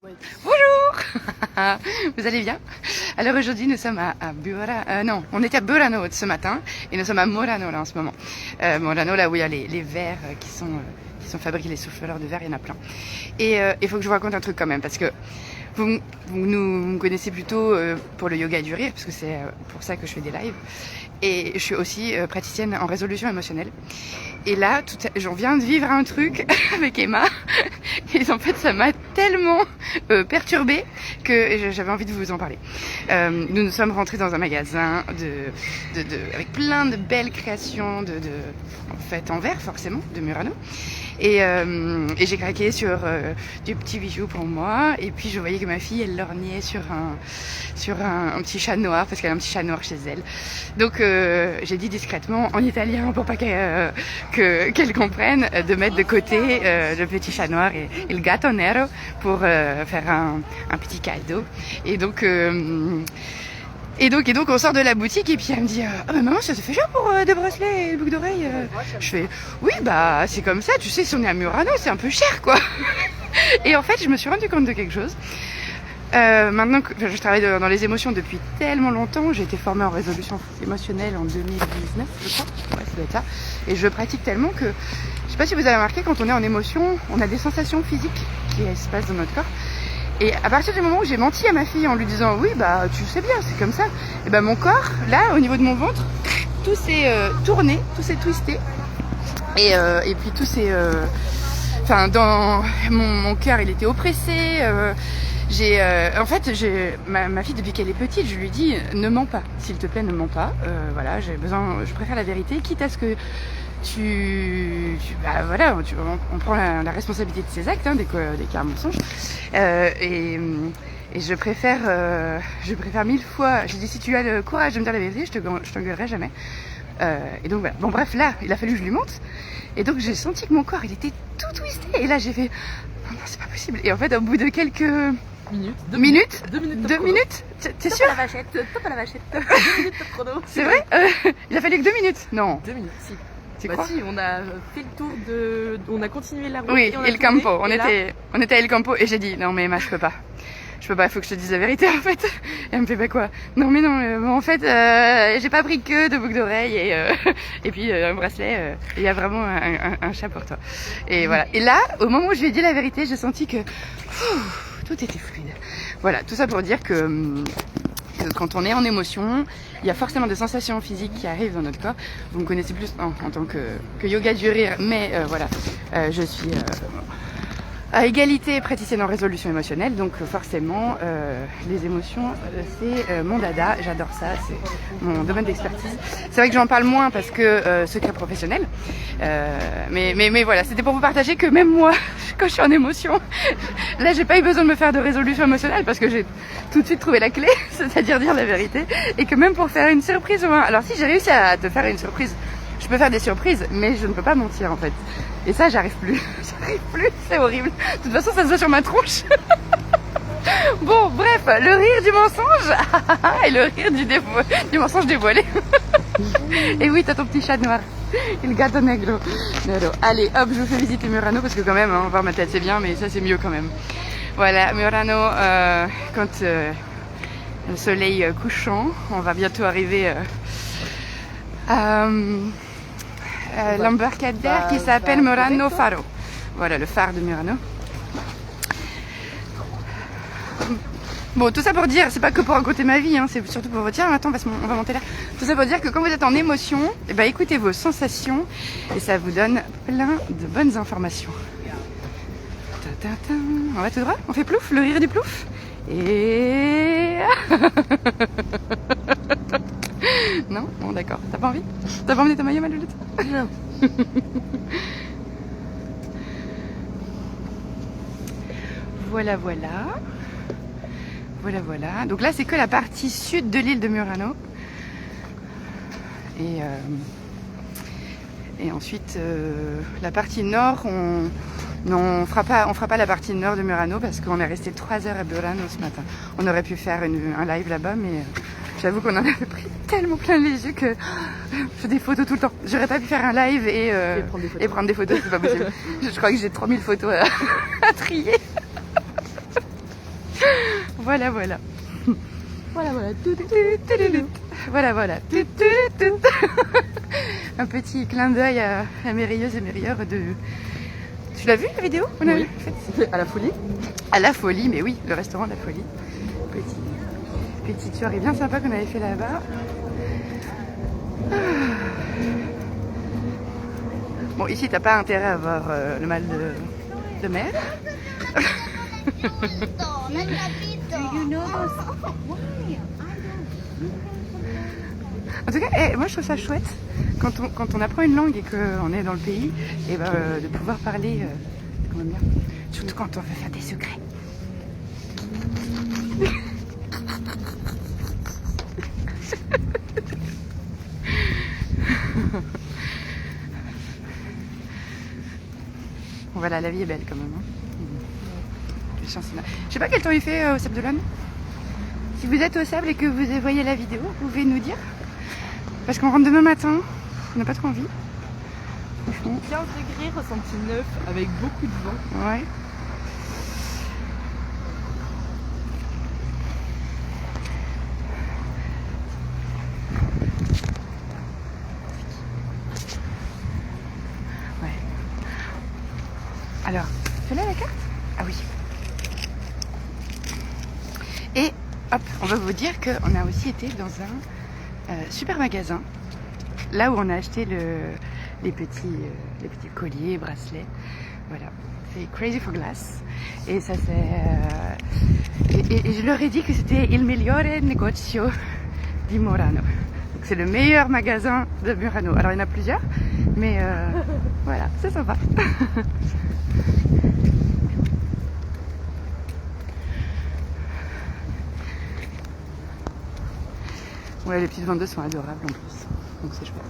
Bonjour. Vous allez bien? Alors aujourd'hui nous sommes à Burano, on était à Burano ce matin et nous sommes à Murano là en ce moment. Murano là où il y a les verres qui sont fabriqués, les souffleurs de verre, il y en a plein. Et il faut que je vous raconte un truc quand même parce que vous me connaissez plutôt pour le yoga du rire parce que c'est pour ça que je fais des lives. Et je suis aussi praticienne en résolution émotionnelle. Et là, j'en viens de vivre un truc avec Emma. Et en fait, ça m'a tellement perturbée que j'avais envie de vous en parler. Nous sommes rentrés dans un magasin avec plein de belles créations en verre forcément, de Murano. Et j'ai craqué sur des petits bijoux pour moi. Et puis je voyais que ma fille, elle lorgnait sur un petit chat noir parce qu'elle a un petit chat noir chez elle. Donc j'ai dit discrètement en italien pour pas qu'elle comprenne de mettre de côté le petit chat noir et le gatto nero pour faire un petit cadeau. Et donc on sort de la boutique et puis elle me dit ah mais maman, ça te fait cher pour des bracelets et des boucles d'oreilles. Je fais oui bah c'est comme ça, tu sais, si on est à Murano c'est un peu cher quoi. Et en fait je me suis rendu compte de quelque chose. Maintenant que je travaille dans les émotions depuis tellement longtemps, j'ai été formée en résolution émotionnelle en 2019 je crois, ouais ça doit être ça. Et je pratique tellement que, je sais pas si vous avez remarqué, quand on est en émotion, on a des sensations physiques qui se passent dans notre corps. Et à partir du moment où j'ai menti à ma fille en lui disant oui bah tu sais bien c'est comme ça, et ben mon corps là au niveau de mon ventre tout s'est tourné, tout s'est twisté et puis tout s'est enfin dans mon cœur il était oppressé. En fait ma fille depuis qu'elle est petite je lui dis ne mens pas s'il te plaît, ne mens pas, voilà je préfère la vérité quitte à ce que on prend la responsabilité de ses actes, hein, des cas mensonges. Et je préfère 1000 fois. J'ai dit si tu as le courage de me dire la vérité, je t'engueulerai jamais. Et donc voilà. Bon bref, là, il a fallu que je lui monte. Et donc j'ai senti que mon corps, il était tout twisté. Et là j'ai fait non, c'est pas possible. Et en fait, au bout de quelques Deux minutes. T'es sûr? Top à la vachette. 2 minutes de chrono. C'est vrai? Il a fallu que 2 minutes. Non. 2 minutes, si. C'est quoi? Si, on a fait le tour on a continué la route. Oui, et El Campo. On était à El Campo et j'ai dit non mais Emma, je peux pas, il faut que je te dise la vérité en fait. Et elle me fait bah quoi? Non mais non, bon, en fait j'ai pas pris que de boucles d'oreilles et puis un bracelet, il y a vraiment un chat pour toi. Et voilà. Et là, au moment où je lui ai dit la vérité, j'ai senti que tout était fluide. Voilà, tout ça pour dire que quand on est en émotion, il y a forcément des sensations physiques qui arrivent dans notre corps. Vous me connaissez plus en tant que yoga du rire, mais voilà, je suis à égalité praticienne en résolution émotionnelle, donc forcément les émotions c'est mon dada, j'adore ça, c'est mon domaine d'expertise. C'est vrai que j'en parle moins parce que secret professionnel, mais voilà, c'était pour vous partager que même moi, quand je suis en émotion, là j'ai pas eu besoin de me faire de résolution émotionnelle parce que j'ai tout de suite trouvé la clé, c'est-à-dire dire la vérité, et que même pour faire une surprise ou alors si j'ai réussi à te faire une surprise, je peux faire des surprises, mais je ne peux pas mentir en fait. Et ça, j'arrive plus, c'est horrible. De toute façon, ça se voit sur ma tronche. Bon, bref, le rire du mensonge et le rire du mensonge dévoilé. Et oui, t'as ton petit chat noir, il gatto negro. Allez, hop, je vous fais visiter Murano parce que quand même, voir ma tête c'est bien, mais ça c'est mieux quand même. Voilà, Murano, quand le soleil couchant, on va bientôt arriver à l'embarcadère qui s'appelle Murano Faro. Voilà, le phare de Murano. Bon, tout ça pour dire, c'est pas que pour raconter ma vie, hein, c'est surtout pour vous dire, attends, on va monter là. Tout ça pour dire que quand vous êtes en émotion, eh ben, écoutez vos sensations et ça vous donne plein de bonnes informations. On va tout droit, on fait plouf, le rire du plouf. Et... Non? Bon d'accord, t'as pas envie? T'as pas emmené ta maillot, ma loulette? Non. Voilà. Donc là c'est que la partie sud de l'île de Murano. Et ensuite la partie nord, on fera pas la partie nord de Murano parce qu'on est resté 3 heures à Burano ce matin. On aurait pu faire un live là-bas, mais j'avoue qu'on en avait pris tellement plein les yeux que je fais des photos tout le temps. J'aurais pas pu faire un live et prendre des photos, c'est pas possible. Je crois que j'ai 3000 photos à trier. Voilà, voilà. Voilà, voilà. Voilà, voilà. Un petit clin d'œil à mes rieuses et mes rieurs de... Tu l'as vu la vidéo? On a Oui. fait À la folie. à la folie, mais oui, le restaurant de la folie. Petite soirée bien sympa qu'on avait fait là-bas. Bon, ici, t'as pas intérêt à avoir le mal de mer. En tout cas, moi je trouve ça chouette quand on apprend une langue et qu'on est dans le pays, et de pouvoir parler quand même bien. Surtout quand on veut faire des secrets. Voilà, la vie est belle quand même. Hein. Je sais pas quel temps il fait au Sable d'Olonne. Si vous êtes au Sable et que vous voyez la vidéo, vous pouvez nous dire. Parce qu'on rentre demain matin, on n'a pas trop envie. Franchement. 15 degrés, ressenti 9, avec beaucoup de vent. Ouais. Ouais. Alors, c'est là la carte? Ah oui. Et hop, on va vous dire qu'on a aussi été dans un super magasin. Là où on a acheté les petits colliers, bracelets. Voilà. C'est Crazy for Glass. Et ça c'est... Et je leur ai dit que c'était Il Migliore Negozio di Murano. Donc c'est le meilleur magasin de Murano. Alors il y en a plusieurs, mais voilà, c'est sympa. Ouais, les petites vendeuses sont adorables en plus. Donc c'est chouette.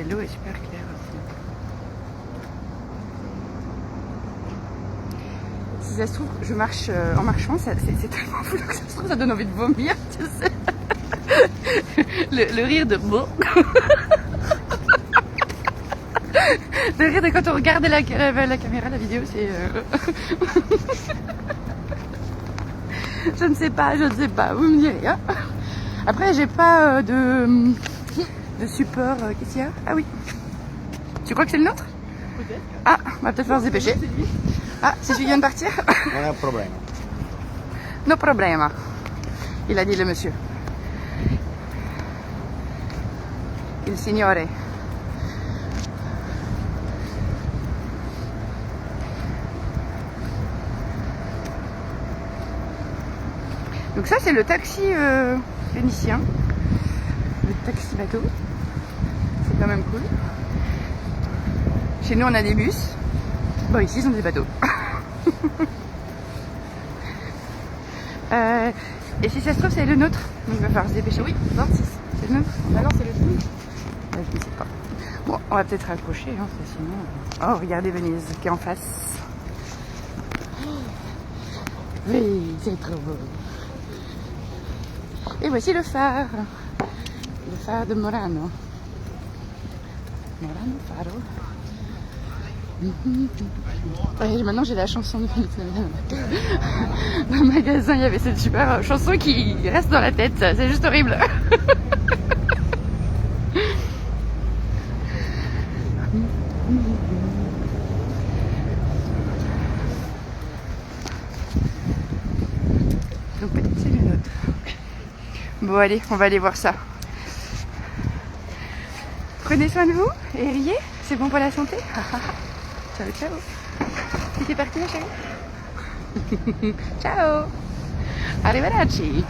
Et l'eau est super claire aussi. Si ça se trouve, je marche en marchant, c'est tellement fou que ça se trouve, ça donne envie de vomir, tu sais. Le rire de bon. Le rire de quand on regarde la caméra, la vidéo, c'est... Je ne sais pas, vous me direz. Hein. Après, j'ai pas de support. Qu'est-ce qu'il y a? Ah oui. Tu crois que c'est le nôtre? Peut-être. Ah, on va peut-être falloir se dépêcher. Ah, c'est celui qui vient de partir? Non è un problema. No problema. Il a dit le monsieur. Il signore. Donc ça c'est le taxi vénitien, le taxi bateau, c'est quand même cool. Chez nous on a des bus, bon ici ils ont des bateaux. Et si ça se trouve c'est le nôtre, donc il va falloir se dépêcher. Oui, 26, c'est le nôtre. Ah non, c'est le film. Je ne sais pas. Bon, on va peut-être raccrocher, hein, parce que sinon... Oh, regardez Venise qui est en face. Oui, c'est trop beau. Et voici le phare de Murano. Murano Faro. Et maintenant j'ai la chanson de Félix Navidad. Dans le magasin il y avait cette super chanson qui reste dans la tête, c'est juste horrible. Donc peut-être c'est le nôtre. Bon allez, on va aller voir ça. Prenez soin de vous et riez, c'est bon pour la santé. Ciao ciao. C'est parti ma chérie. Ciao. Arrivederci.